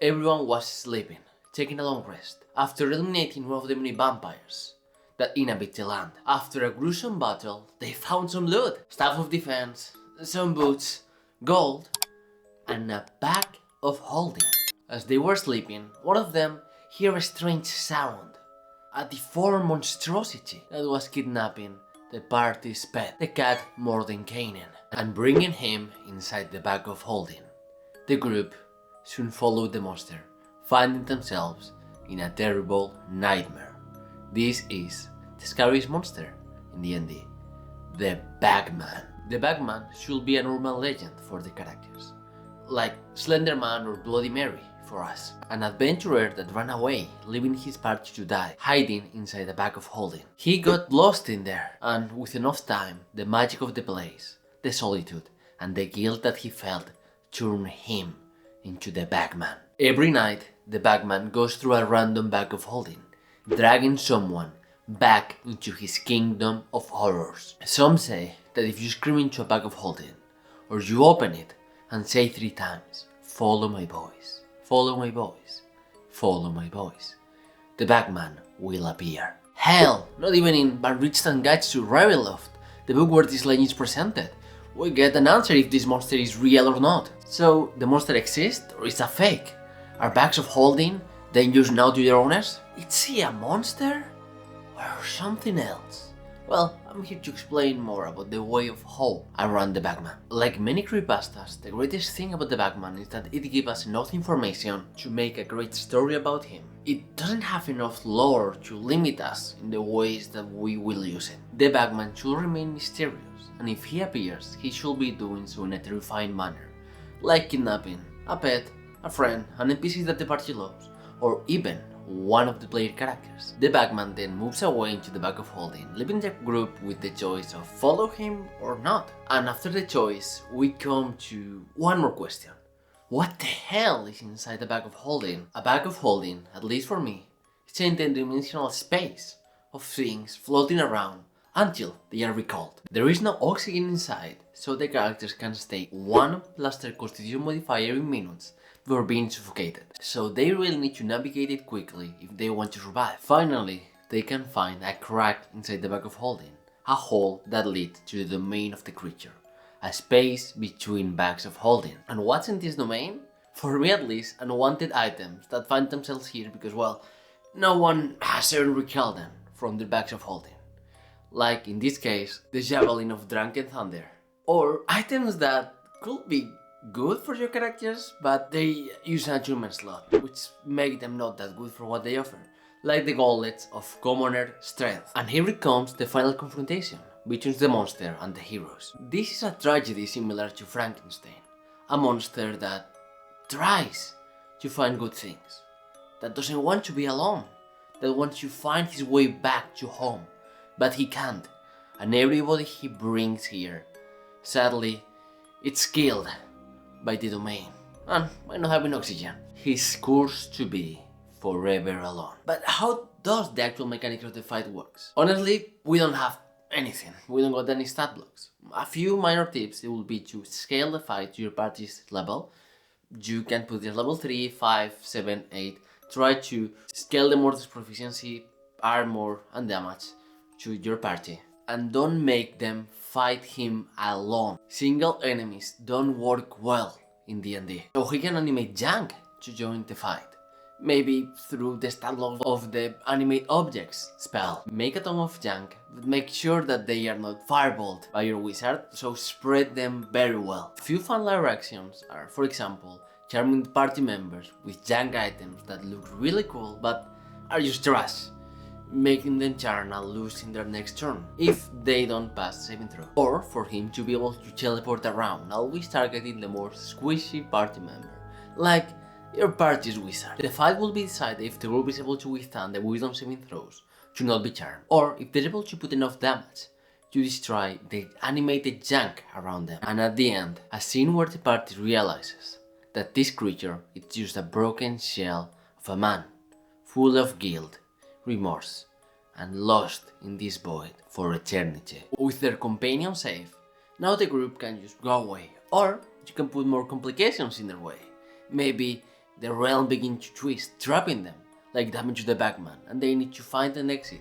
Everyone was sleeping, taking a long rest, after eliminating one of the many vampires that inhabit the land. After a gruesome battle, they found some loot, staff of defense, some boots, gold, and a bag of holding. As they were sleeping, one of them heard a strange sound, a deformed monstrosity that was kidnapping the party's pet, the cat Mordenkainen, and bringing him inside the bag of holding. The group soon followed the monster, finding themselves in a terrible nightmare. This is the scariest monster in D&D, the Bagman. The Bagman should be an urban legend for the characters, like Slenderman or Bloody Mary for us. An adventurer that ran away, leaving his party to die, hiding inside a bag of holding. He got lost in there, and with enough time, the magic of the place, the solitude, and the guilt that he felt turned him into the Bagman. Every night, the Bagman goes through a random bag of holding, dragging someone back into his kingdom of horrors. Some say that if you scream into a bag of holding, or you open it and say 3 times, "Follow my voice, follow my voice, follow my voice," the Bagman will appear. Hell, not even in Van Richten Guides to Ravenloft, the book where this legend is presented, we get an answer if this monster is real or not. So, the monster exists or is a fake? Are bags of holding dangerous now to their owners? Is he a monster? Or something else? Well, I'm here to explain more about the way of hope around the Bagman. Like many creepypastas, the greatest thing about the Bagman is that it gives us enough information to make a great story about him. It doesn't have enough lore to limit us in the ways that we will use it. The Bagman should remain mysterious, and if he appears, he should be doing so in a terrifying manner, like kidnapping a pet, a friend, an NPC that the party loves, or even one of the player characters. The Bagman then moves away into the bag of holding, leaving the group with the choice of follow him or not. And after the choice, we come to one more question. What the hell is inside the bag of holding? A bag of holding, at least for me, is an interdimensional space of things floating around until they are recalled. There is no oxygen inside, so the characters can stay 1 plus their constitution modifier in minutes before being suffocated, so they really need to navigate it quickly if they want to survive. Finally, they can find a crack inside the bag of holding, a hole that leads to the domain of the creature, a space between bags of holding. And what's in this domain? For me at least, unwanted items that find themselves here because, well, no one has ever recalled them from their bags of holding. Like in this case, the javelin of Drunken Thunder. Or items that could be good for your characters, but they use an achievement slot, which make them not that good for what they offer, like the gauntlets of Commoner Strength. And here it comes the final confrontation between the monster and the heroes. This is a tragedy similar to Frankenstein, a monster that tries to find good things, that doesn't want to be alone, that wants to find his way back to home, but he can't, and everybody he brings here, sadly, it's killed by the domain, and by not having oxygen. He's cursed to be forever alone. But how does the actual mechanics of the fight works? Honestly, we don't have anything. We don't got any stat blocks. A few minor tips, it will be to scale the fight to your party's level. You can put your level 3, 5, 7, 8. Try to scale the mortal's proficiency, armor, and damage to your party. And don't make them fight him alone. Single enemies don't work well in D&D. So he can animate junk to join the fight. Maybe through the stat log of the animate objects spell. Make a ton of junk, but make sure that they are not fireballed by your wizard, so spread them very well. A few fun layer actions are, for example, charming party members with junk items that look really cool but are just trash, making them charm and losing their next turn if they don't pass saving throw. Or for him to be able to teleport around, always targeting the more squishy party member, like your party's wizard. The fight will be decided if the group is able to withstand the wisdom saving throws to not be charmed, or if they're able to put enough damage to destroy the animated junk around them. And at the end, a scene where the party realizes that this creature is just a broken shell of a man, full of guilt, remorse, and lost in this void for eternity. With their companion safe, now the group can just go away, or you can put more complications in their way. Maybe the realm begins to twist, trapping them like damage to the bman, and they need to find an exit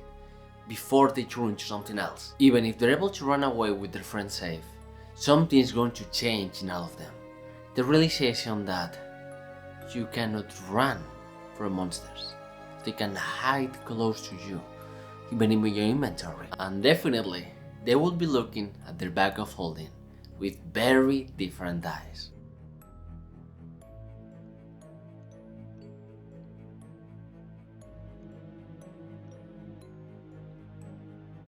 before they turn into something else. Even if they're able to run away with their friends safe, something is going to change in all of them. The realization that you cannot run from monsters. They can hide close to you, even in your inventory. And definitely, they will be looking at their bag of holding with very different eyes.